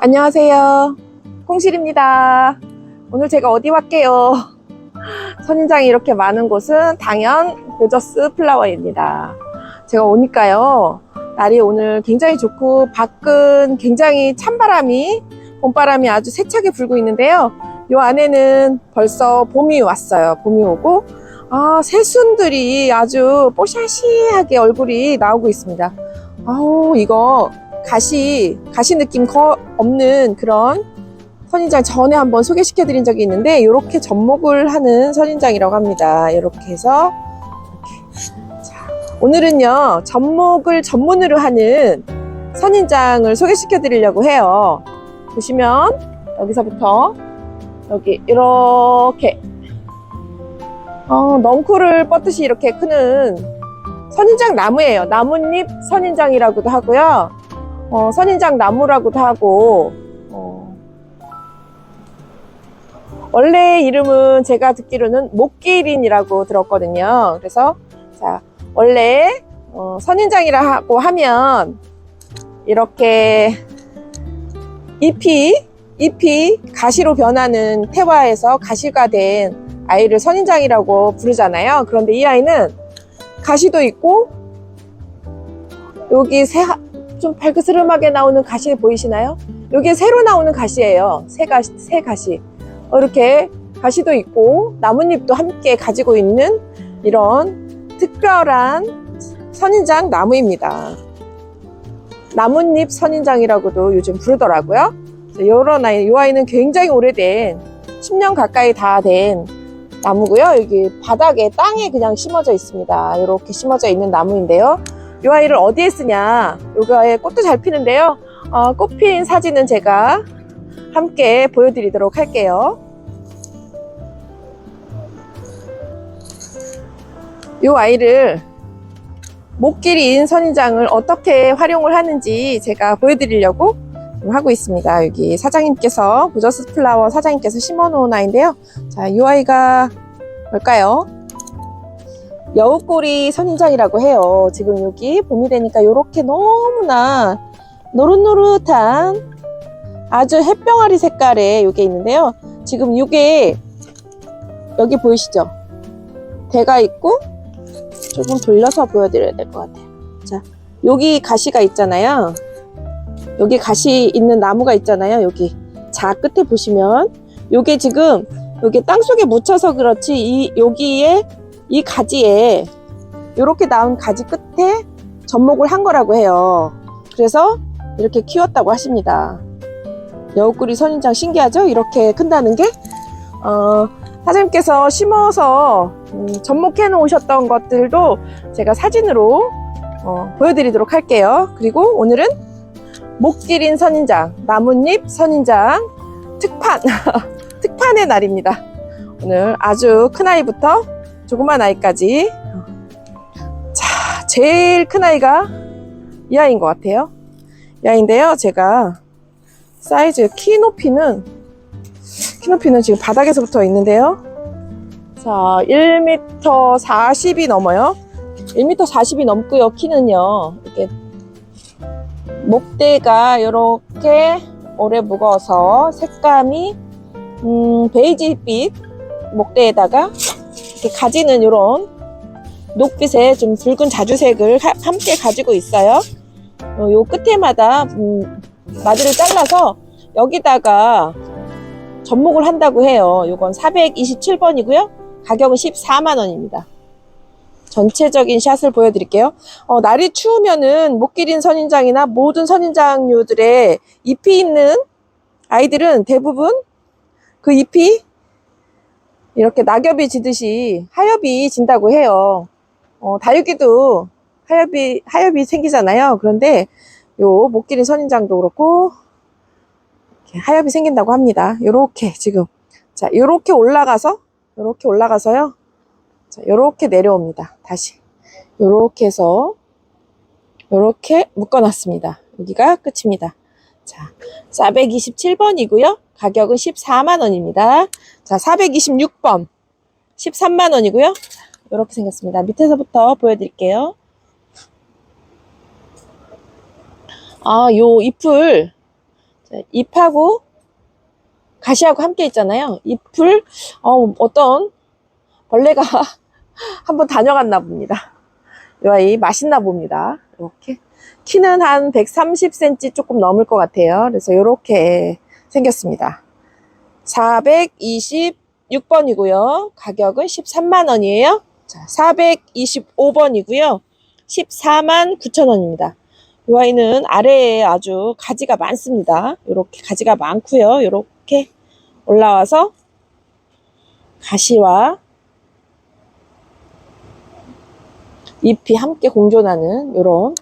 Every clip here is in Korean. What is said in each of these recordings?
안녕하세요. 콩실입니다. 오늘 제가 어디 왔게요? 선인장이 이렇게 많은 곳은 당연 고저스 플라워입니다. 제가 오니까요, 날이 오늘 굉장히 좋고 밖은 굉장히 찬바람이, 봄바람이 아주 세차게 불고 있는데요. 요 안에는 벌써 봄이 왔어요. 봄이 오고 새순들이 아주 뽀샤시하게 얼굴이 나오고 있습니다. 아우, 이거 가시 느낌 없는 그런 선인장 전에 한번 소개시켜 드린 적이 있는데, 이렇게 접목을 하는 선인장이라고 합니다. 이렇게 해서 이렇게. 자, 오늘은요 접목을 전문으로 하는 선인장을 소개시켜 드리려고 해요. 보시면 여기서부터 여기 이렇게 넝쿨을 뻗듯이 이렇게 크는 선인장 나무예요. 나뭇잎 선인장이라고도 하고요, 선인장 나무라고도 하고, 원래 이름은 제가 듣기로는 목기린이라고 들었거든요. 그래서 자, 원래 선인장이라고 하면 이렇게 잎이 가시로 변하는 태화에서 가시가 된 아이를 선인장이라고 부르잖아요. 그런데 이 아이는 가시도 있고, 여기 좀 발그스름하게 나오는 가시 보이시나요? 여기 새로 나오는 가시예요. 새 가시. 이렇게 가시도 있고 나뭇잎도 함께 가지고 있는 이런 특별한 선인장 나무입니다. 나뭇잎 선인장이라고도 요즘 부르더라고요. 이런 아이, 이 아이는 굉장히 오래된 10년 가까이 다 된 나무고요. 여기 바닥에 땅에 그냥 심어져 있습니다. 이렇게 심어져 있는 나무인데요. 이 아이를 어디에 쓰냐? 요거에 꽃도 잘 피는데요. 꽃 핀 사진은 제가 함께 보여드리도록 할게요. 이 아이를 목기린 선인장을 어떻게 활용을 하는지 제가 보여드리려고 하고 있습니다. 여기 사장님께서, 고저스 플라워 사장님께서 심어 놓은 아이인데요. 자, 이 아이가 뭘까요? 여우꼬리 선인장이라고 해요. 지금 여기 봄이 되니까 이렇게 너무나 노릇노릇한 아주 햇병아리 색깔의 요게 있는데요. 지금 요게 여기 보이시죠? 대가 있고, 조금 돌려서 보여드려야 될 것 같아요. 자, 여기 가시가 있잖아요. 여기 가시 있는 나무가 있잖아요. 여기 자 끝에 보시면 요게 지금 여기 땅속에 묻혀서 그렇지, 여기에 이 가지에 이렇게 나온 가지 끝에 접목을 한 거라고 해요. 그래서 이렇게 키웠다고 하십니다. 여우꼬리 선인장 신기하죠? 이렇게 큰다는 게. 사장님께서 심어서 접목해 놓으셨던 것들도 제가 사진으로 보여드리도록 할게요. 그리고 오늘은 목기린 선인장, 나뭇잎 선인장 특판의 날입니다. 오늘 아주 큰 아이부터 조그만 아이까지. 자, 제일 큰 아이가 이 아이인 것 같아요. 이 아이인데요, 제가 사이즈 키 높이는 지금 바닥에서부터 있는데요. 자, 1m 40이 넘어요. 1m 40이 넘고요. 키는요, 이렇게 목대가 이렇게 오래 묵어서 색감이 베이지빛 목대에다가 이렇게 가지는 이런 녹빛의 좀 붉은 자주색을 함께 가지고 있어요. 요 끝에마다 마디를 잘라서 여기다가 접목을 한다고 해요. 요건 427번이고요. 가격은 14만원입니다. 전체적인 샷을 보여드릴게요. 날이 추우면은 목기린 선인장이나 모든 선인장류들의 잎이 있는 아이들은 대부분 그 잎이 이렇게 낙엽이 지듯이 하엽이 진다고 해요. 다육이도 하엽이 생기잖아요. 그런데 요 목기린 선인장도 그렇고 이렇게 하엽이 생긴다고 합니다. 요렇게 지금, 자, 요렇게 올라가서요. 자, 요렇게 내려옵니다. 다시 요렇게 해서 요렇게 묶어놨습니다. 여기가 끝입니다. 자, 427번이고요. 가격은 14만원입니다. 자, 426번 13만원이고요. 이렇게 생겼습니다. 밑에서부터 보여드릴게요. 요 잎을 잎하고 가시하고 함께 있잖아요. 잎을 어떤 벌레가 한번 다녀갔나 봅니다. 이 아이 맛있나 봅니다. 이렇게 키는 한 130cm 조금 넘을 것 같아요. 그래서 이렇게 생겼습니다. 426번이고요. 가격은 13만 원이에요. 자, 425번이고요. 14만 9천 원입니다. 이 아이는 아래에 아주 가지가 많습니다. 이렇게 가지가 많고요. 이렇게 올라와서 가시와 잎이 함께 공존하는 이런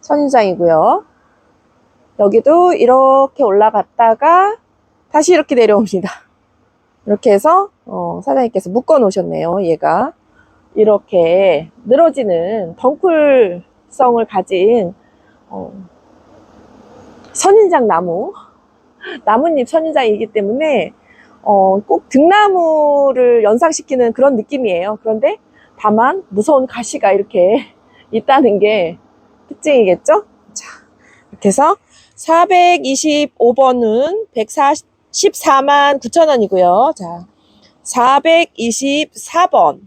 선인장이고요. 여기도 이렇게 올라갔다가 다시 이렇게 내려옵니다. 이렇게 해서 사장님께서 묶어 놓으셨네요. 얘가 이렇게 늘어지는 덩쿨성을 가진 선인장 나뭇잎 선인장이기 때문에 꼭 등나무를 연상시키는 그런 느낌이에요. 그런데 다만 무서운 가시가 이렇게 있다는 게 특징이겠죠? 자, 이렇게 해서 425번은 114만 9천 원이고요. 자, 424번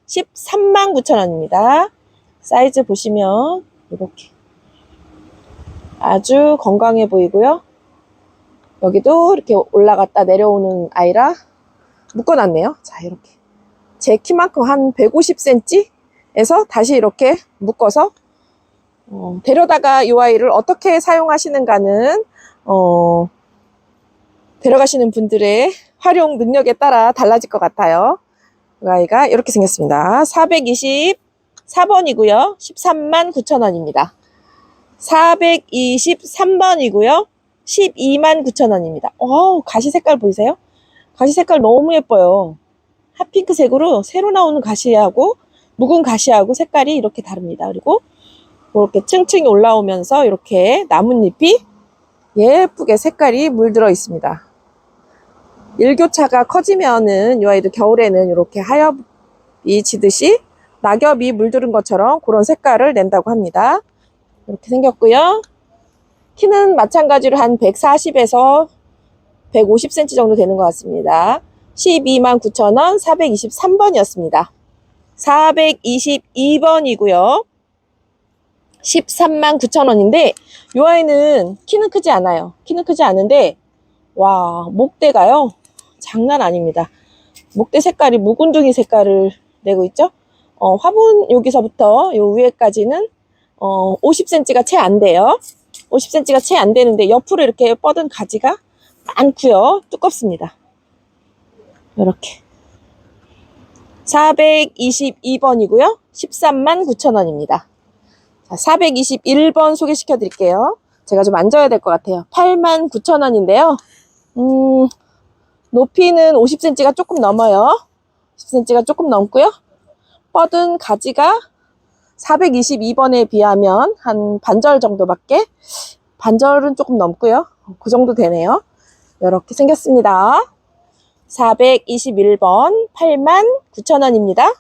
13만 9천 원입니다. 사이즈 보시면 이렇게 아주 건강해 보이고요. 여기도 이렇게 올라갔다 내려오는 아이라 묶어놨네요. 자, 이렇게 제 키만큼 한 150cm에서 다시 이렇게 묶어서 데려다가 이 아이를 어떻게 사용하시는가는 데려가시는 분들의 활용 능력에 따라 달라질 것 같아요. 이 아이가 이렇게 생겼습니다. 424번이고요. 13만 9천 원입니다. 423번이고요. 12만 9천 원입니다. 가시 색깔 보이세요? 가시 색깔 너무 예뻐요. 핫핑크색으로 새로 나오는 가시하고 묵은 가시하고 색깔이 이렇게 다릅니다. 그리고 이렇게 층층이 올라오면서 이렇게 나뭇잎이 예쁘게 색깔이 물들어 있습니다. 일교차가 커지면은 이 아이도 겨울에는 이렇게 하엽이 지듯이 낙엽이 물들은 것처럼 그런 색깔을 낸다고 합니다. 이렇게 생겼고요. 키는 마찬가지로 한 140에서 150cm 정도 되는 것 같습니다. 12만 9천 원 423번이었습니다. 422번이고요. 13만 9천 원인데 이 아이는 키는 크지 않아요. 키는 크지 않은데 와, 목대가요 장난 아닙니다. 목대 색깔이 묵은둥이 색깔을 내고 있죠. 화분 여기서부터 요 위에까지는 50cm가 채 안 돼요. 50cm가 채 안 되는데 옆으로 이렇게 뻗은 가지가 많고요. 두껍습니다. 이렇게 422번이고요. 13만 9천 원입니다. 자, 421번 소개시켜 드릴게요. 제가 좀 앉아야 될 것 같아요. 8만 9천 원인데요. 높이는 50cm가 조금 넘어요. 10cm가 조금 넘고요. 뻗은 가지가 422번에 비하면 한 반절 정도밖에, 반절은 조금 넘고요. 그 정도 되네요. 이렇게 생겼습니다. 421번 8만 9천 원입니다.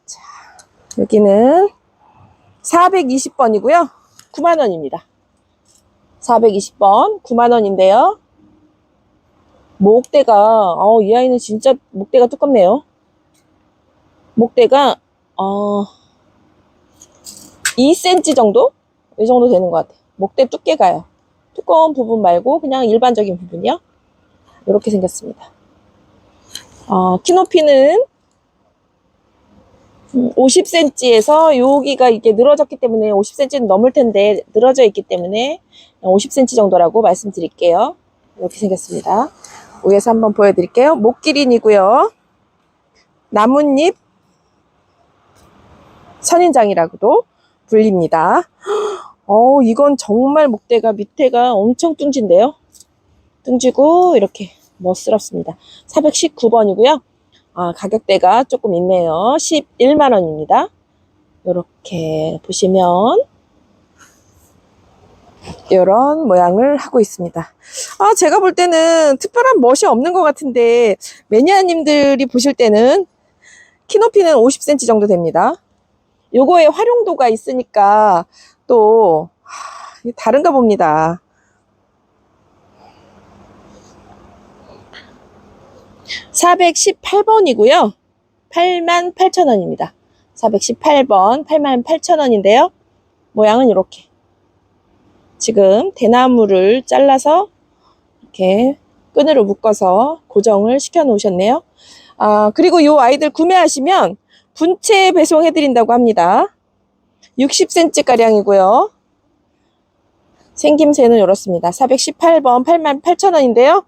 자, 여기는 420번이고요. 9만 원입니다. 420번 9만 원인데요. 목대가 이 아이는 진짜 목대가 두껍네요. 목대가 2cm 정도? 이 정도 되는 것 같아요. 목대 두께가요. 두꺼운 부분 말고 그냥 일반적인 부분이요. 이렇게 생겼습니다. 키 높이는 50cm에서 여기가 이렇게 늘어졌기 때문에 50cm는 넘을 텐데 늘어져 있기 때문에 50cm 정도라고 말씀드릴게요. 이렇게 생겼습니다. 위에서 한번 보여드릴게요. 목기린이고요. 나뭇잎 선인장이라고도 불립니다. 이건 정말 목대가 밑에가 엄청 뚱진데요. 뚱지고 이렇게 멋스럽습니다. 419번이고요. 가격대가 조금 있네요. 11만 원입니다. 이렇게 보시면 이런 모양을 하고 있습니다. 제가 볼 때는 특별한 멋이 없는 것 같은데 매니아님들이 보실 때는 키 높이는 50cm 정도 됩니다. 요거에 활용도가 있으니까 또 다른가 봅니다. 418번이고요. 88,000원입니다. 418번 88,000원인데요. 모양은 이렇게. 지금 대나무를 잘라서 이렇게 끈으로 묶어서 고정을 시켜 놓으셨네요. 그리고 이 아이들 구매하시면 분체 배송해 드린다고 합니다. 60cm 가량이고요. 생김새는 이렇습니다. 418번 88,000원인데요.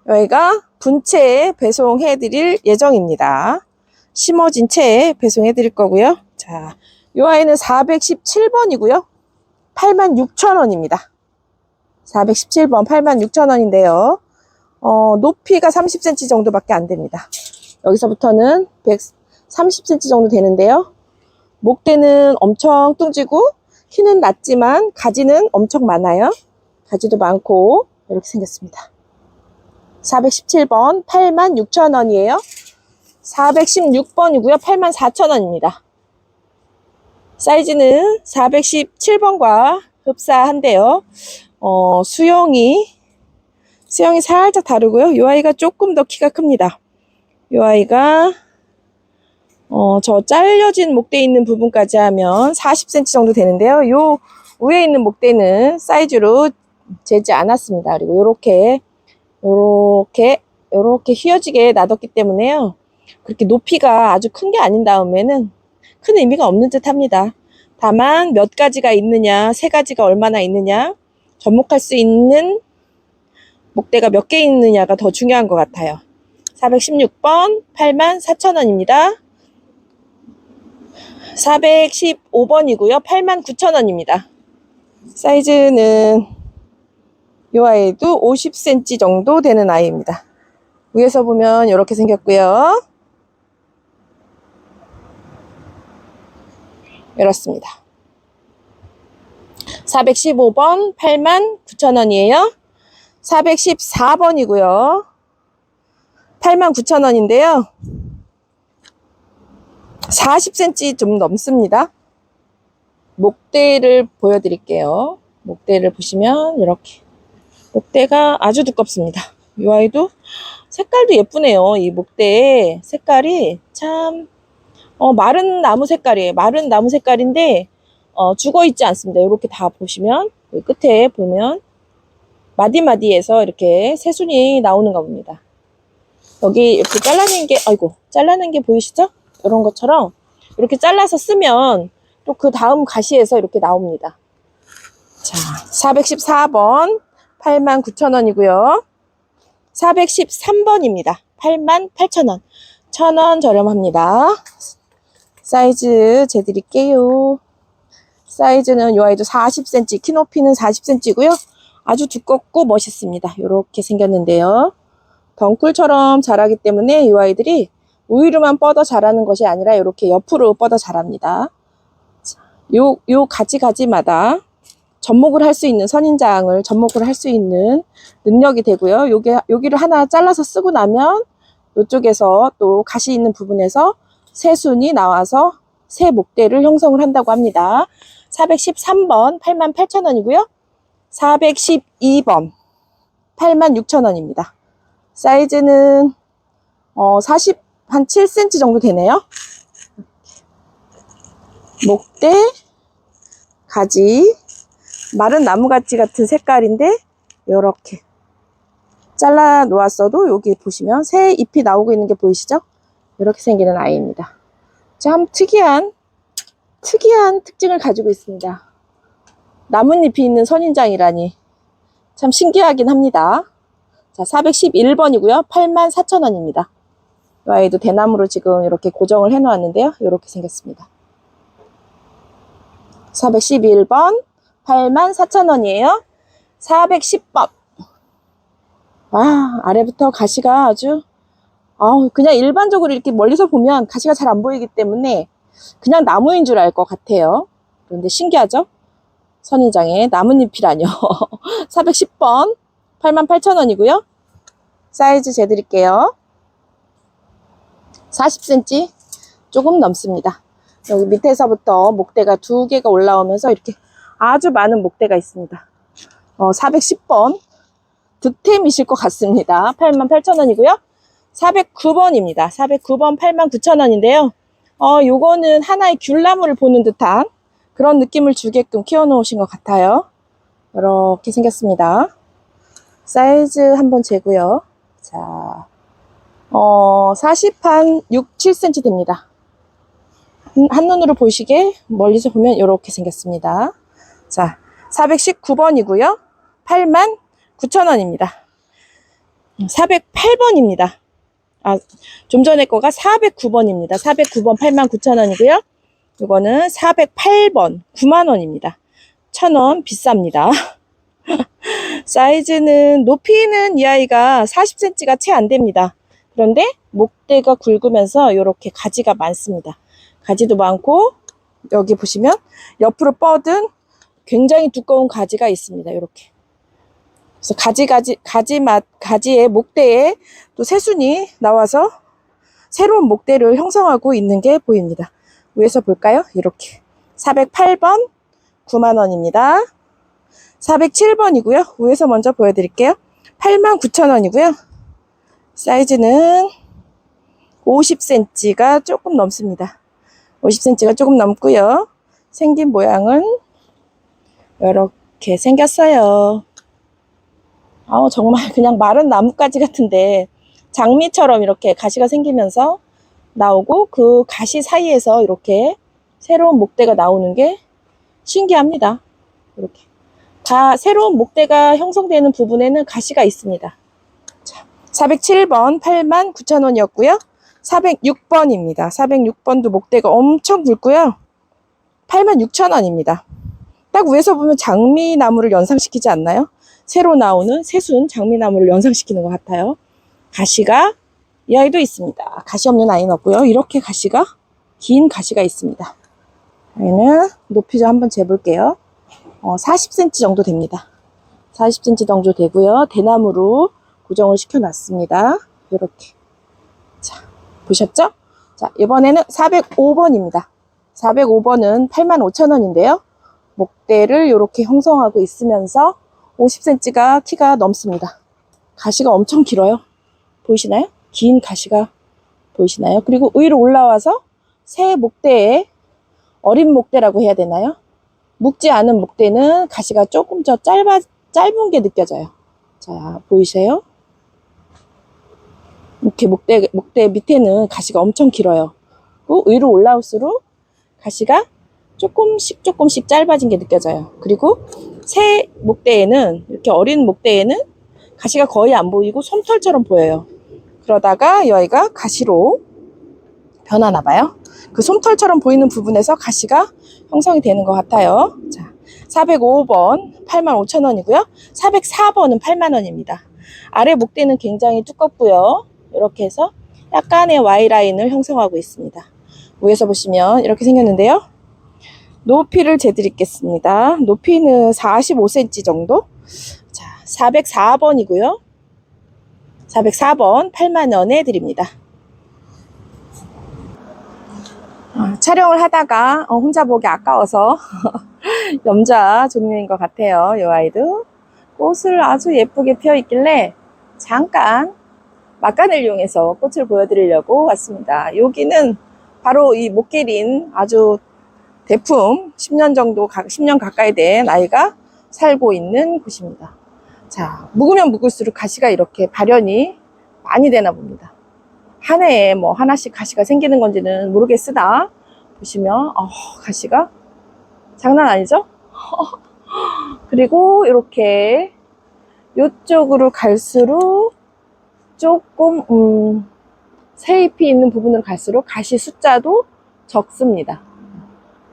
저희가 분체 배송해 드릴 예정입니다. 심어진 채 배송해 드릴 거고요. 자, 이 아이는 417번이고요. 86,000원입니다. 417번 86,000원인데요. 높이가 30cm 정도밖에 안 됩니다. 여기서부터는 130cm 정도 되는데요. 목대는 엄청 뚱지고 키는 낮지만 가지는 엄청 많아요. 가지도 많고 이렇게 생겼습니다. 417번 86,000원이에요. 416번이고요. 84,000원입니다. 사이즈는 417번과 흡사한데요. 수영이 살짝 다르고요. 이 아이가 조금 더 키가 큽니다. 이 아이가 저 잘려진 목대 있는 부분까지 하면 40cm 정도 되는데요. 요 위에 있는 목대는 사이즈로 재지 않았습니다. 그리고 요렇게 휘어지게 놔뒀기 때문에요. 그렇게 높이가 아주 큰 게 아닌 다음에는 큰 의미가 없는 듯 합니다. 다만 몇 가지가 있느냐, 세 가지가 얼마나 있느냐, 접목할 수 있는 목대가 몇 개 있느냐가 더 중요한 것 같아요. 416번 84,000원입니다. 415번이고요. 89,000원입니다. 사이즈는 이 아이도 50cm 정도 되는 아이입니다. 위에서 보면 이렇게 생겼고요. 이렇습니다. 415번 89,000원이에요. 414번이고요. 89,000원인데요. 40cm 좀 넘습니다. 목대를 보여드릴게요. 목대를 보시면 이렇게. 목대가 아주 두껍습니다. 이 아이도 색깔도 예쁘네요. 이 목대의 색깔이 참 마른 나무 색깔이에요. 마른 나무 색깔인데 죽어 있지 않습니다. 이렇게 다 보시면 끝에 보면 마디마디에서 이렇게 새순이 나오는가 봅니다. 여기 이렇게 잘라낸 게 보이시죠? 이런 것처럼 이렇게 잘라서 쓰면 또 그 다음 가시에서 이렇게 나옵니다. 자, 414번 89,000원이고요. 413번입니다. 88,000원. 1,000원 저렴합니다. 사이즈 재드릴게요. 사이즈는 이 아이도 40cm, 키 높이는 40cm고요. 아주 두껍고 멋있습니다. 이렇게 생겼는데요. 덩쿨처럼 자라기 때문에 이 아이들이 우위로만 뻗어 자라는 것이 아니라 이렇게 옆으로 뻗어 자랍니다. 요 가지마다 접목을 할 수 있는 선인장을 접목을 할 수 있는 능력이 되고요. 여기를 하나 잘라서 쓰고 나면 이쪽에서 또 가시 있는 부분에서 새순이 나와서 새 목대를 형성을 한다고 합니다. 413번 88,000원이고요. 412번 86,000원입니다. 사이즈는 7cm 정도 되네요. 목대, 가지, 마른 나무가지 같은 색깔인데 이렇게 잘라 놓았어도 여기 보시면 새 잎이 나오고 있는 게 보이시죠? 이렇게 생기는 아이입니다. 참 특이한 특징을 가지고 있습니다. 나뭇잎이 있는 선인장이라니 참 신기하긴 합니다. 자, 411번이고요. 84,000원입니다. 이 아이도 대나무로 지금 이렇게 고정을 해 놓았는데요. 이렇게 생겼습니다. 411번 84,000원이에요. 410번. 아래부터 가시가 아주 그냥 일반적으로 이렇게 멀리서 보면 가시가 잘 안 보이기 때문에 그냥 나무인 줄 알 것 같아요. 그런데 신기하죠? 선인장에 나뭇잎이라뇨. 410번 88,000원이고요. 사이즈 재드릴게요. 40cm 조금 넘습니다. 여기 밑에서부터 목대가 2개가 올라오면서 이렇게 아주 많은 목대가 있습니다. 410번 득템이실 것 같습니다. 88,000원이고요. 409번입니다. 409번 89,000원인데요. 요거는 하나의 귤나무를 보는 듯한 그런 느낌을 주게끔 키워놓으신 것 같아요. 이렇게 생겼습니다. 사이즈 한번 재고요. 자, 40한 6, 7cm 됩니다. 한눈으로 보시게 멀리서 보면 이렇게 생겼습니다. 자, 419번이고요. 89,000원입니다. 408번입니다. 좀 전에 거가 409번입니다. 409번 89,000원이고요. 이거는 408번 90,000원입니다. 1,000원 비쌉니다. 사이즈는, 높이는 이 아이가 40cm가 채 안 됩니다. 그런데 목대가 굵으면서 이렇게 가지가 많습니다. 가지도 많고, 여기 보시면 옆으로 뻗은 굉장히 두꺼운 가지가 있습니다. 이렇게. 그래서 가지의 목대에 또 새순이 나와서 새로운 목대를 형성하고 있는 게 보입니다. 위에서 볼까요? 이렇게. 408번 90,000원입니다. 407번이고요. 위에서 먼저 보여드릴게요. 89,000원이고요. 사이즈는 50cm가 조금 넘습니다. 50cm가 조금 넘고요. 생긴 모양은 이렇게 생겼어요. 정말 그냥 마른 나뭇가지 같은데 장미처럼 이렇게 가시가 생기면서 나오고, 그 가시 사이에서 이렇게 새로운 목대가 나오는 게 신기합니다. 이렇게 새로운 목대가 형성되는 부분에는 가시가 있습니다. 자, 407번 89,000원이었고요. 406번입니다. 406번도 목대가 엄청 굵고요. 86,000원입니다. 딱 위에서 보면 장미나무를 연상시키지 않나요? 새로 나오는 새순 장미나무를 연상시키는 것 같아요. 가시가 이 아이도 있습니다. 가시 없는 아이는 없고요. 이렇게 긴 가시가 있습니다. 아이는 높이 좀 한번 재볼게요. 40cm 정도 됩니다. 40cm 정도 되고요. 대나무로 고정을 시켜놨습니다. 이렇게. 자, 보셨죠? 자, 이번에는 405번입니다. 405번은 85,000원인데요. 목대를 이렇게 형성하고 있으면서 50cm가 키가 넘습니다. 가시가 엄청 길어요. 보이시나요? 긴 가시가 보이시나요? 그리고 위로 올라와서 새 목대에, 어린 목대라고 해야 되나요? 묵지 않은 목대는 가시가 조금 더 짧은 게 느껴져요. 자, 보이세요? 이렇게 목대 밑에는 가시가 엄청 길어요. 그리고 위로 올라올수록 가시가 조금씩 짧아진 게 느껴져요. 그리고 새 목대에는, 이렇게 어린 목대에는 가시가 거의 안 보이고 솜털처럼 보여요. 그러다가 이 아이가 가시로 변하나 봐요. 그 솜털처럼 보이는 부분에서 가시가 형성이 되는 것 같아요. 자, 405번 85,000원이고요. 404번은 80,000원입니다. 아래 목대는 굉장히 두껍고요. 이렇게 해서 약간의 Y라인을 형성하고 있습니다. 위에서 보시면 이렇게 생겼는데요. 높이를 재드리겠습니다. 높이는 45cm 정도. 자, 404번이고요. 404번 80,000원에 드립니다. 촬영을 하다가 혼자 보기 아까워서 염자 종류인 것 같아요. 이 아이도 꽃을 아주 예쁘게 피어 있길래 잠깐 막간을 이용해서 꽃을 보여드리려고 왔습니다. 여기는 바로 이 목길인 아주 대품 10년 가까이 된 아이가 살고 있는 곳입니다. 자, 묵으면 묵을수록 가시가 이렇게 발현이 많이 되나 봅니다. 한 해에 뭐 하나씩 가시가 생기는 건지는 모르겠으나 보시면 가시가 장난 아니죠? 그리고 이쪽으로 갈수록 조금 새 잎이 있는 부분으로 갈수록 가시 숫자도 적습니다.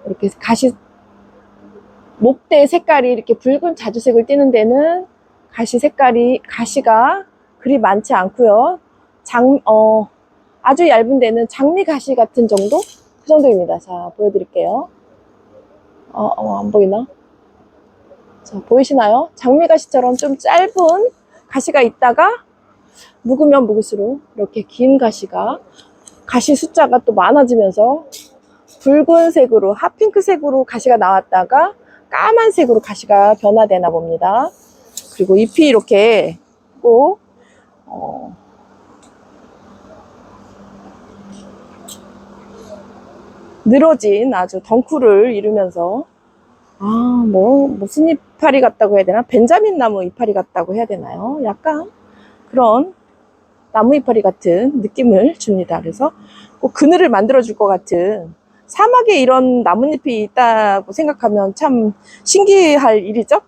이렇게 목대 색깔이 이렇게 붉은 자주색을 띠는 데는 가시가 그리 많지 않고요. 아주 얇은 데는 장미 가시 같은 정도? 그 정도입니다. 자, 보여드릴게요. 안 보이나? 자, 보이시나요? 장미 가시처럼 좀 짧은 가시가 있다가 묵으면 묵을수록 이렇게 긴 가시 숫자가 또 많아지면서 붉은색으로, 핫핑크색으로 가시가 나왔다가 까만색으로 가시가 변화되나 봅니다. 그리고 잎이 이렇게 꼭 늘어진 아주 덩쿨을 이루면서, 무슨 이파리 같다고 해야 되나? 벤자민 나무 이파리 같다고 해야 되나요? 약간 그런 나무 이파리 같은 느낌을 줍니다. 그래서 꼭 그늘을 만들어줄 것 같은, 사막에 이런 나뭇잎이 있다고 생각하면 참 신기할 일이죠?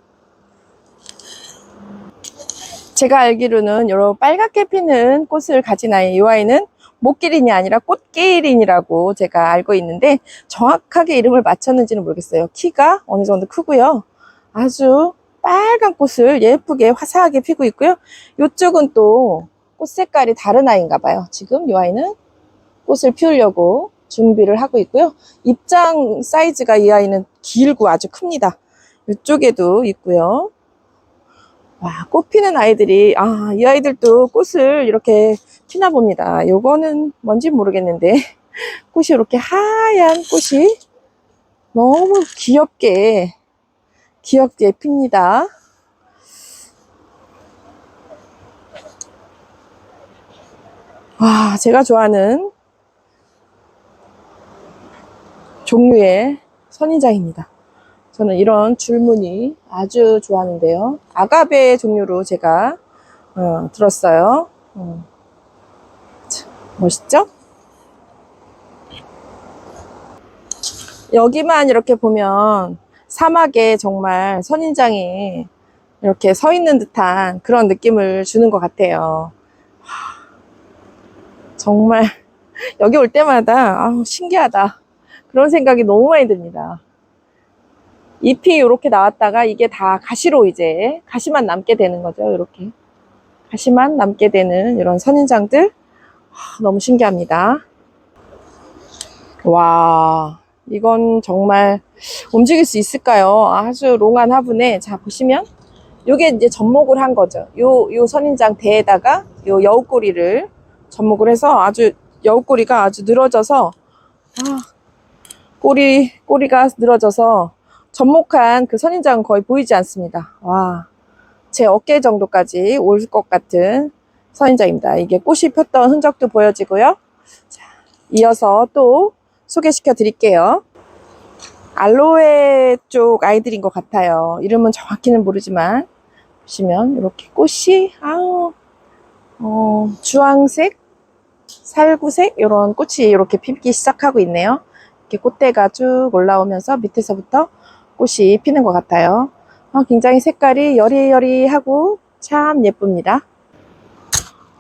제가 알기로는 이런 빨갛게 피는 꽃을 가진 아이, 이 아이는 목기린이 아니라 꽃게린이라고 제가 알고 있는데, 정확하게 이름을 맞췄는지는 모르겠어요. 키가 어느 정도 크고요. 아주 빨간 꽃을 예쁘게 화사하게 피고 있고요. 이쪽은 또 꽃 색깔이 다른 아이인가 봐요. 지금 이 아이는 꽃을 피우려고 준비를 하고 있고요. 입장 사이즈가 이 아이는 길고 아주 큽니다. 이쪽에도 있고요. 와, 꽃 피는 아이들이, 이 아이들도 꽃을 이렇게 피나 봅니다. 요거는 뭔지 모르겠는데, 꽃이 이렇게 하얀 꽃이 너무 귀엽게 핍니다. 와, 제가 좋아하는 종류의 선인장입니다. 저는 이런 줄무늬 아주 좋아하는데요. 아가베 종류로 제가 들었어요. 참, 멋있죠? 여기만 이렇게 보면 사막에 정말 선인장이 이렇게 서 있는 듯한 그런 느낌을 주는 것 같아요. 정말 여기 올 때마다 신기하다, 그런 생각이 너무 많이 듭니다. 잎이 이렇게 나왔다가 이게 다 가시로 이제 가시만 남게 되는 거죠. 이렇게 가시만 남게 되는 이런 선인장들, 너무 신기합니다. 와, 이건 정말 움직일 수 있을까요? 아주 롱한 화분에, 자 보시면 요게 이제 접목을 한 거죠. 요 선인장 대에다가 요 여우꼬리를 접목을 해서 아주 여우꼬리가 아주 늘어져서, 꼬리가 늘어져서 접목한 그 선인장은 거의 보이지 않습니다. 와, 제 어깨 정도까지 올 것 같은 선인장입니다. 이게 꽃이 폈던 흔적도 보여지고요. 자, 이어서 또 소개시켜 드릴게요. 알로에 쪽 아이들인 것 같아요. 이름은 정확히는 모르지만, 보시면 이렇게 꽃이 주황색, 살구색 이런 꽃이 이렇게 피기 시작하고 있네요. 이렇게 꽃대가 쭉 올라오면서 밑에서부터 꽃이 피는 것 같아요. 굉장히 색깔이 여리여리하고 참 예쁩니다.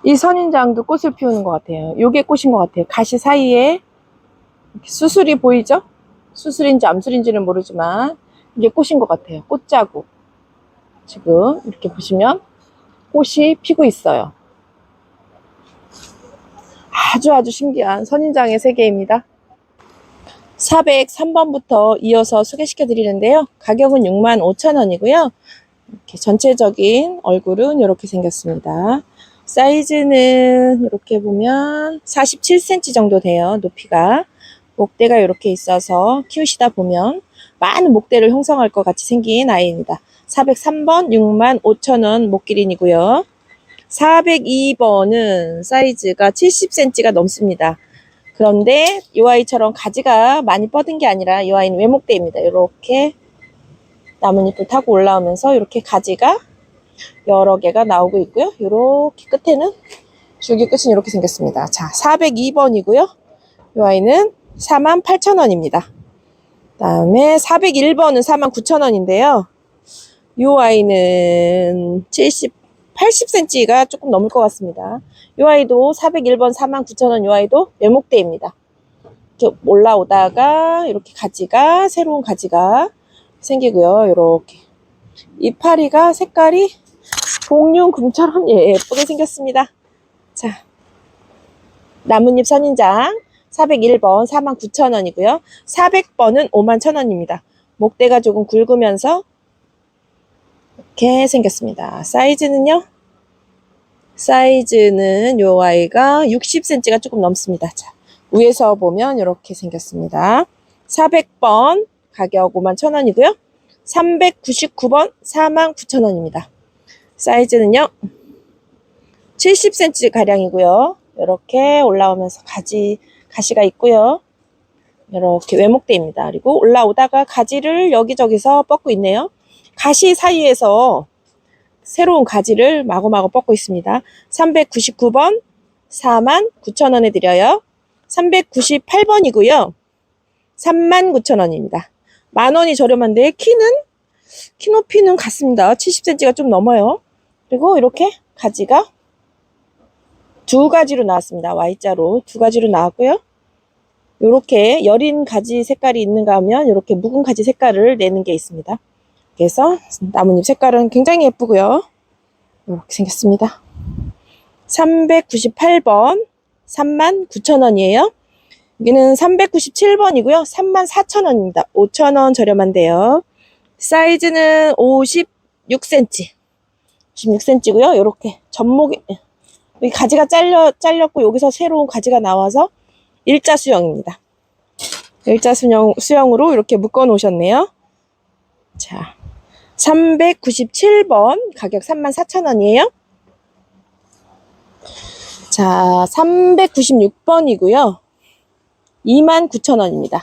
이 선인장도 꽃을 피우는 것 같아요. 요게 꽃인 것 같아요. 가시 사이에 이렇게 수술이 보이죠? 수술인지 암술인지는 모르지만 이게 꽃인 것 같아요. 꽃자국. 지금 이렇게 보시면 꽃이 피고 있어요. 아주 신기한 선인장의 세계입니다. 403번부터 이어서 소개시켜 드리는데요. 가격은 65,000원이고요. 이렇게 전체적인 얼굴은 이렇게 생겼습니다. 사이즈는 이렇게 보면 47cm 정도 돼요. 높이가. 목대가 이렇게 있어서 키우시다 보면 많은 목대를 형성할 것 같이 생긴 아이입니다. 403번 65,000원 목기린이고요. 402번은 사이즈가 70cm가 넘습니다. 그런데 이 아이처럼 가지가 많이 뻗은 게 아니라 이 아이는 외목대입니다. 이렇게 나뭇잎을 타고 올라오면서 이렇게 가지가 여러 개가 나오고 있고요. 이렇게 끝에는, 줄기 끝은 이렇게 생겼습니다. 자, 402번이고요. 이 아이는 48,000원입니다. 그 다음에 401번은 49,000원인데요. 이 아이는 80cm가 조금 넘을 것 같습니다. 이 아이도 401번 49,000원, 이 아이도 외목대입니다. 이렇게 올라오다가 이렇게 가지가, 새로운 가지가 생기고요. 이렇게 이파리가 색깔이 공룡금처럼 예쁘게 생겼습니다. 자, 나뭇잎 선인장 401번 49,000원이고요. 400번은 51,000원입니다. 목대가 조금 굵으면서 이렇게 생겼습니다. 사이즈는요? 사이즈는 요 아이가 60cm가 조금 넘습니다. 자, 위에서 보면 이렇게 생겼습니다. 400번 가격 51,000원이고요. 399번 49,000원입니다. 사이즈는요 70cm 가량이고요. 이렇게 올라오면서 가시가 있고요. 이렇게 외목대입니다. 그리고 올라오다가 가지를 여기저기서 뻗고 있네요. 가시 사이에서 새로운 가지를 마구마구 뻗고 있습니다. 399번 49,000원에 드려요. 398번이고요. 39,000원입니다. 만원이 저렴한데 키 높이는 같습니다. 70cm가 좀 넘어요. 그리고 이렇게 가지가 두 가지로 나왔습니다. Y자로 두 가지로 나왔고요. 이렇게 여린 가지 색깔이 있는가 하면 이렇게 묵은 가지 색깔을 내는 게 있습니다. 그래서 나뭇잎 색깔은 굉장히 예쁘고요. 이렇게 생겼습니다. 398번 39,000원이에요. 여기는 397번이고요. 34,000원입니다. 5,000원 저렴한데요. 사이즈는 56cm. 56cm고요. 이렇게 접목이 여기 가지가 잘렸고 여기서 새로운 가지가 나와서 일자 수영입니다. 일자 수영으로 이렇게 묶어 놓으셨네요. 자, 397번 가격 34,000원이에요. 자, 396번이고요. 29,000원입니다.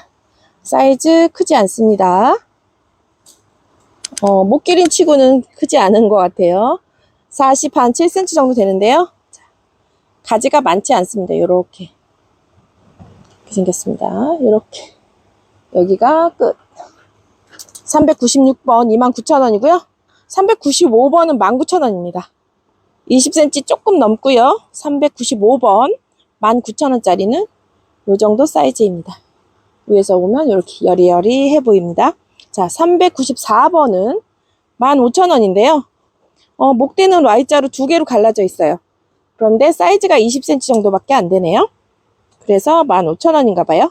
사이즈 크지 않습니다. 목기린 치고는 크지 않은 것 같아요. 40 한 7cm 정도 되는데요. 자, 가지가 많지 않습니다. 이렇게 생겼습니다. 이렇게 여기가 끝. 396번 29,000원이고요. 395번은 19,000원입니다. 20cm 조금 넘고요. 395번 19,000원짜리는 이 정도 사이즈입니다. 위에서 보면 이렇게 여리여리해 보입니다. 자, 394번은 15,000원인데요. 목대는 Y자로 두 개로 갈라져 있어요. 그런데 사이즈가 20cm 정도밖에 안 되네요. 그래서 15,000원인가 봐요.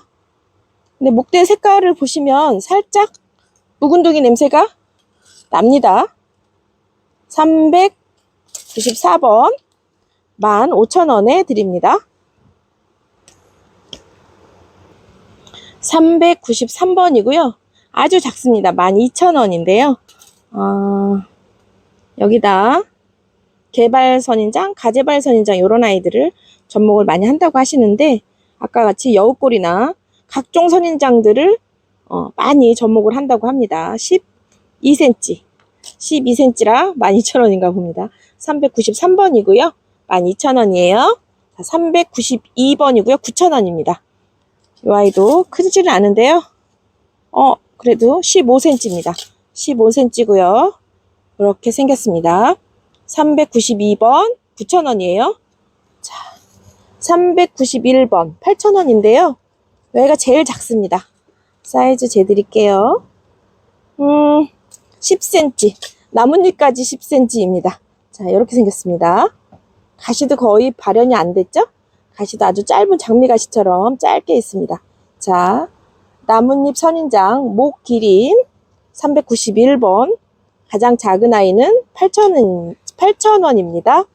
근데 목대 색깔을 보시면 살짝 묵은둥이 냄새가 납니다. 394번 15,000원에 드립니다. 393번이고요. 아주 작습니다. 12,000원인데요. 여기다 개발 선인장, 가재발 선인장 이런 아이들을 접목을 많이 한다고 하시는데 아까 같이 여우꼬리나 각종 선인장들을 많이 접목을 한다고 합니다. 12cm 12cm라 12,000원인가 봅니다. 393번이고요. 12,000원이에요. 392번이고요. 9,000원입니다. 이 아이도 크지는 않은데요. 그래도 15cm입니다. 15cm고요. 이렇게 생겼습니다. 392번 9,000원이에요. 자, 391번 8,000원인데요. 얘가 제일 작습니다. 사이즈 재드릴게요. 10cm. 나뭇잎까지 10cm입니다. 자, 이렇게 생겼습니다. 가시도 거의 발현이 안 됐죠? 가시도 아주 짧은 장미가시처럼 짧게 있습니다. 자, 나뭇잎 선인장 목기린 391번 가장 작은 아이는 8,000원입니다.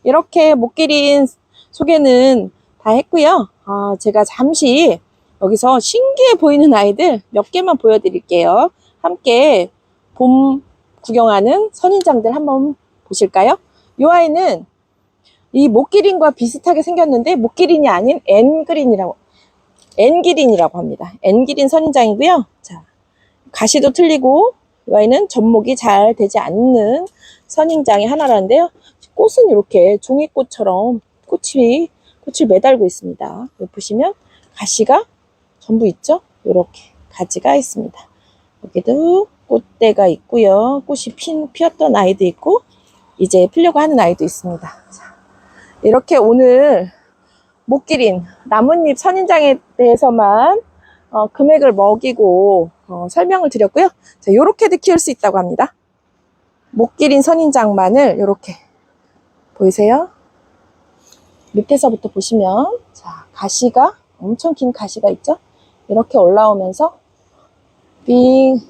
이렇게 목기린 소개는 다 했고요. 제가 잠시 여기서 신기해 보이는 아이들 몇 개만 보여드릴게요. 함께 봄 구경하는 선인장들 한번 보실까요? 이 아이는 이 목기린과 비슷하게 생겼는데 목기린이 아닌 N기린이라고 합니다. N기린 선인장이고요. 자, 가시도 틀리고 이 아이는 접목이 잘 되지 않는 선인장의 하나라는데요. 꽃은 이렇게 종이꽃처럼 꽃을 매달고 있습니다. 여기 보시면 가시가 전부 있죠? 이렇게 가지가 있습니다. 여기도 꽃대가 있고요. 꽃이 피었던 아이도 있고 이제 피려고 하는 아이도 있습니다. 자, 이렇게 오늘 목기린 나뭇잎 선인장에 대해서만 금액을 먹이고 설명을 드렸고요. 자, 요렇게도 키울 수 있다고 합니다. 목기린 선인장만을 이렇게 보이세요? 밑에서부터 보시면 자, 가시가 엄청 긴 가시가 있죠? 이렇게 올라오면서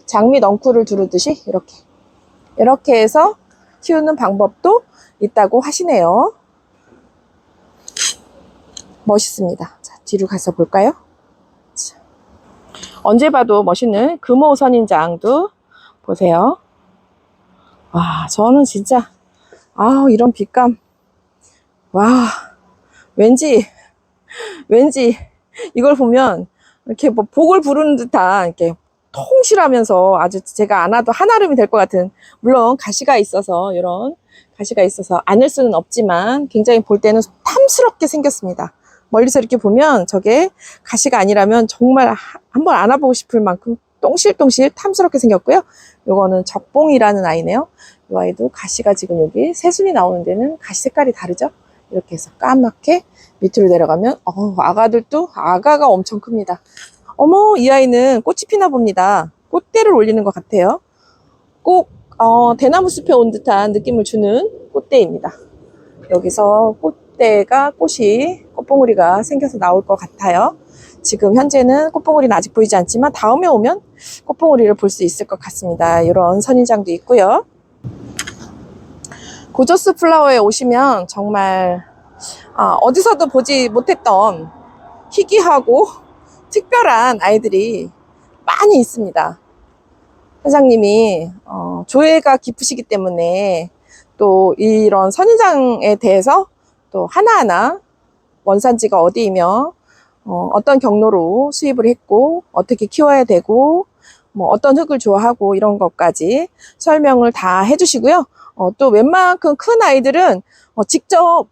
장미 넝쿨을 두르듯이 이렇게 해서 키우는 방법도 있다고 하시네요. 멋있습니다. 자, 뒤로 가서 볼까요? 자, 언제 봐도 멋있는 금호 선인장도 보세요. 와, 저는 진짜 이런 빛감, 와, 왠지 이걸 보면 이렇게 뭐 복을 부르는 듯한 이렇게 통실하면서 아주 제가 안아도 한아름이 될 것 같은, 물론 가시가 있어서, 이런 가시가 있어서 안을 수는 없지만 굉장히 볼 때는 탐스럽게 생겼습니다. 멀리서 이렇게 보면 저게 가시가 아니라면 정말 한번 안아보고 싶을 만큼 똥실똥실 탐스럽게 생겼고요. 요거는 적봉이라는 아이네요. 이 아이도 가시가 지금 여기 새순이 나오는 데는 가시 색깔이 다르죠. 이렇게 해서 까맣게 밑으로 내려가면 아가들도 아가가 엄청 큽니다. 어머, 이 아이는 꽃이 피나 봅니다. 꽃대를 올리는 것 같아요. 꼭 대나무 숲에 온 듯한 느낌을 주는 꽃대입니다. 여기서 꽃봉오리가 생겨서 나올 것 같아요. 지금 현재는 꽃봉오리는 아직 보이지 않지만 다음에 오면 꽃봉오리를 볼 수 있을 것 같습니다. 이런 선인장도 있고요. 고저스 플라워에 오시면 정말 어디서도 보지 못했던 희귀하고 특별한 아이들이 많이 있습니다. 사장님이 조예가 깊으시기 때문에 또 이런 선인장에 대해서 또 하나하나 원산지가 어디이며 어떤 경로로 수입을 했고 어떻게 키워야 되고 뭐 어떤 흙을 좋아하고 이런 것까지 설명을 다 해주시고요. 또 웬만큼 큰 아이들은 직접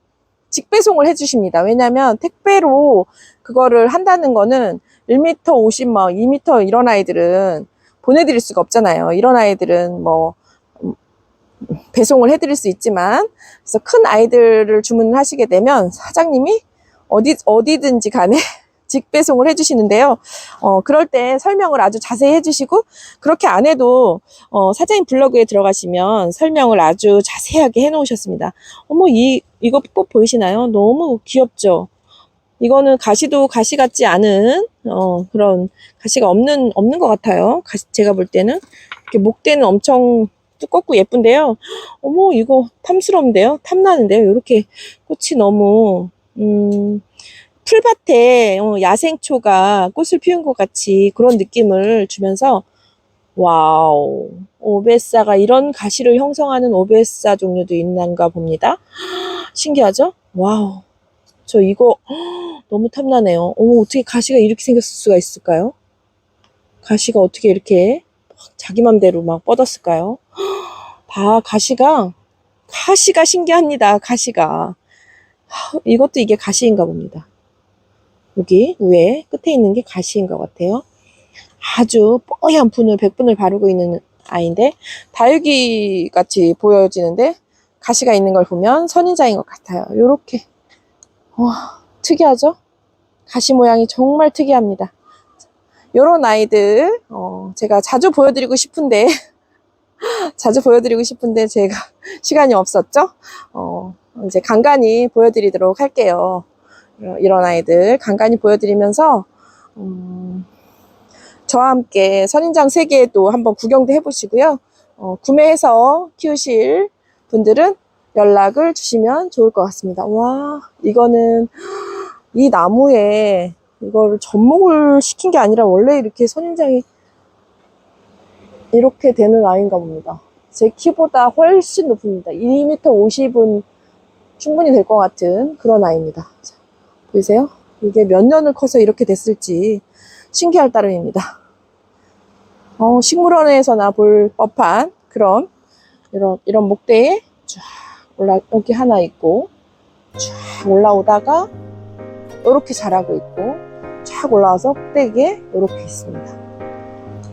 직배송을 해주십니다. 왜냐하면 택배로 그거를 한다는 거는 1m 50, 2m 이런 아이들은 보내드릴 수가 없잖아요. 이런 아이들은 뭐 배송을 해드릴 수 있지만, 그래서 큰 아이들을 주문을 하시게 되면 사장님이 어디든지 간에 직배송을 해주시는데요. 그럴 때 설명을 아주 자세히 해주시고, 그렇게 안 해도 사장님 블로그에 들어가시면 설명을 아주 자세하게 해놓으셨습니다. 어머, 이거 꼭 보이시나요? 너무 귀엽죠? 이거는 가시도 가시 같지 않은 그런 가시가 없는 것 같아요. 제가 볼 때는 이렇게 목대는 엄청 두껍고 예쁜데요. 어머, 이거 탐스러운데요? 탐나는데요? 이렇게 꽃이 너무 풀밭에 야생초가 꽃을 피운 것 같이 그런 느낌을 주면서, 와우, 오베사가 이런 가시를 형성하는 오베사 종류도 있는가 봅니다. 신기하죠? 와우, 저 이거 너무 탐나네요. 어머, 어떻게 가시가 이렇게 생겼을 수가 있을까요? 가시가 어떻게 이렇게 자기 맘대로 막 뻗었을까요? 다 가시가 신기합니다. 가시가. 이것도 이게 가시인가 봅니다. 여기 위에 끝에 있는 게 가시인 것 같아요. 아주 뽀얀 분을 100분을 바르고 있는 아이인데 다육이 같이 보여지는데 가시가 있는 걸 보면 선인장인 것 같아요. 요렇게. 와, 특이하죠? 가시 모양이 정말 특이합니다. 요런 아이들 제가 자주 보여드리고 싶은데 제가 시간이 없었죠? 이제 간간히 보여드리도록 할게요. 이런 아이들 간간히 보여드리면서 저와 함께 선인장 세계도 한번 구경도 해보시고요. 구매해서 키우실 분들은 연락을 주시면 좋을 것 같습니다. 와, 이거는 이 나무에 이거를 접목을 시킨 게 아니라 원래 이렇게 선인장이 이렇게 되는 아이인가 봅니다. 제 키보다 훨씬 높습니다. 2m 50은 충분히 될 것 같은 그런 아이입니다. 자, 보이세요? 이게 몇 년을 커서 이렇게 됐을지 신기할 따름입니다. 식물원에서나 볼 법한 그런 이런 목대에 쫙 여기 하나 있고 쫙 올라오다가 이렇게 자라고 있고 쫙 올라와서 꼭대기에 이렇게 있습니다.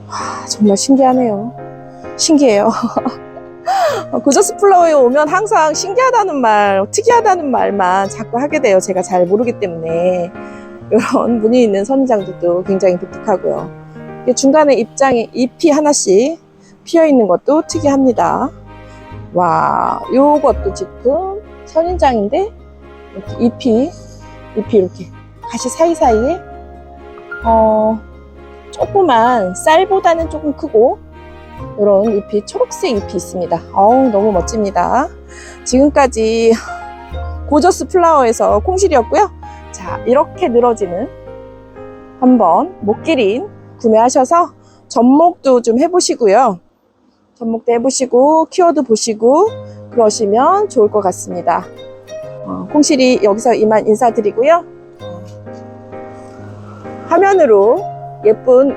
와, 정말 신기하네요. 신기해요. 고저스 플라워에 오면 항상 신기하다는 말, 특이하다는 말만 자꾸 하게 돼요. 제가 잘 모르기 때문에. 이런 무늬 있는 선인장들도 굉장히 독특하고요. 중간에 잎이 하나씩 피어 있는 것도 특이합니다. 와, 요것도 지금 선인장인데 이렇게 잎이 이렇게 가시 사이사이에 조그만 쌀보다는 조금 크고 이런 잎이 초록색 잎이 있습니다. 너무 멋집니다. 지금까지 고저스 플라워에서 콩실이었고요. 자, 이렇게 늘어지는 한번 목기린 구매하셔서 접목도 좀 해보시고요. 접목도 해보시고 키워도 보시고 그러시면 좋을 것 같습니다. 콩실이 여기서 이만 인사드리고요. 화면으로 예쁜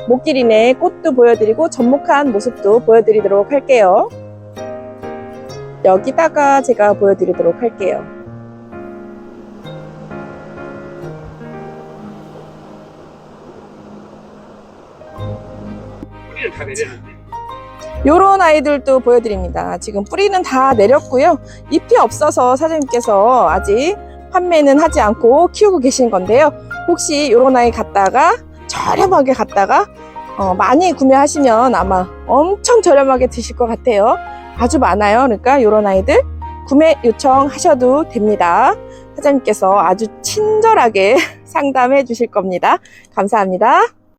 목기린의 꽃도 보여드리고 접목한 모습도 보여드리도록 할게요. 여기다가 제가 보여드리도록 할게요. 뿌리를 다 내렸는데. 요런 아이들도 보여드립니다. 지금 뿌리는 다 내렸고요. 잎이 없어서 사장님께서 아직 판매는 하지 않고 키우고 계신 건데요. 혹시 요런 아이 갖다가 저렴하게 갖다가 많이 구매하시면 아마 엄청 저렴하게 드실 것 같아요. 아주 많아요. 그러니까 요런 아이들 구매 요청하셔도 됩니다. 사장님께서 아주 친절하게 상담해 주실 겁니다. 감사합니다.